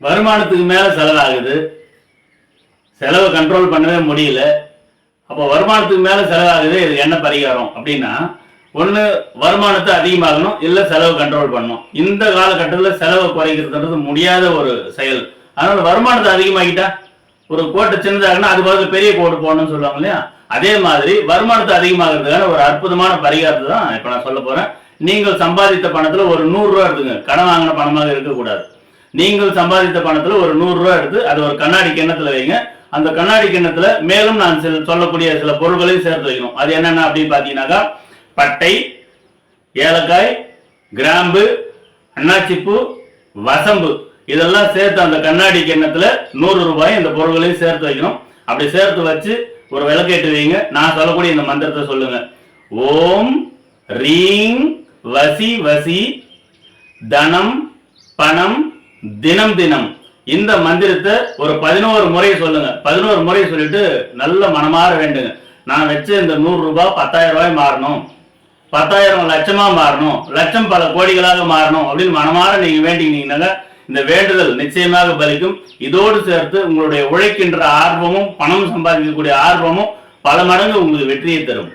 வருமானத்துக்கு மேல செலவாகுது, செலவை கண்ட்ரோல் பண்ணவே முடியல. அப்போ வருமானத்துக்கு மேல செலவாகுது, இதுக்கு என்ன பரிகாரம் அப்படின்னா, ஒன்று வருமானத்தை அதிகமாகணும், இல்லை செலவு கண்ட்ரோல் பண்ணணும். இந்த காலகட்டத்தில் செலவை குறைக்கிறதுன்றது முடியாத ஒரு செயல். அதனால வருமானத்தை அதிகமாகிட்டா ஒரு கோட்டை சின்னதாகனா அது பதில் பெரிய கோட்டு போடணும்னு சொல்லுவாங்க இல்லையா, அதே மாதிரி வருமானத்தை அதிகமாகிறதுக்கான ஒரு அற்புதமான பரிகாரத்தை தான் இப்போ நான் சொல்ல போறேன். நீங்கள் சம்பாதித்த பணத்துல ஒரு 100 ரூபா எடுத்துங்க, கடன் வாங்கின பணமாக இருக்கக்கூடாது. நீங்கள் சம்பாதித்த பணத்துல ஒரு 100 ரூபா எடுத்து அது ஒரு கண்ணாடி கிண்ணத்துல வைங்க. அந்த கண்ணாடி கிண்ணத்துல மேலும் நான் சொல்லக்கூடிய சில பொருட்களையும் சேர்த்து வைக்கணும். அது என்னென்ன அப்படின்னு பாத்தீங்கன்னாக்கா, பட்டை, ஏலக்காய், கிராம்பு, அன்னாச்சிப்பூ, வசம்பு, இதெல்லாம் சேர்த்து அந்த கண்ணாடி கிண்ணத்துல 100 ரூபாய் இந்த பொருட்களையும் சேர்த்து வைக்கணும். அப்படி சேர்த்து வச்சு ஒரு விளக்கேட்டு வைங்க. நான் சொல்லக்கூடிய இந்த மந்திரத்தை சொல்லுங்க. ஓம் ரீங் வசி வசி தனம் பணம் தினம் தினம். இந்த மந்திரத்தை ஒரு 11 முறை சொல்லுங்க. 11 முறை சொல்லிட்டு நல்ல மனமாற வேண்டுங்க. நான் வச்ச இந்த 100 ரூபாய் 10,000 ரூபாய் மாறணும், 10,000 லட்சமா மாறணும், லட்சம் பல கோடிகளாக மாறணும் அப்படின்னு மனமாற நீங்க வேண்டினீங்கன்னா இந்த வேண்டுதல் நிச்சயமாக பலிக்கும். இதோடு சேர்த்து உங்களுடைய உழைக்கின்ற ஆர்வமும் பணம் சம்பாதிக்கக்கூடிய ஆர்வமும் பல மடங்கு உங்களுக்கு வெற்றியை தரும்.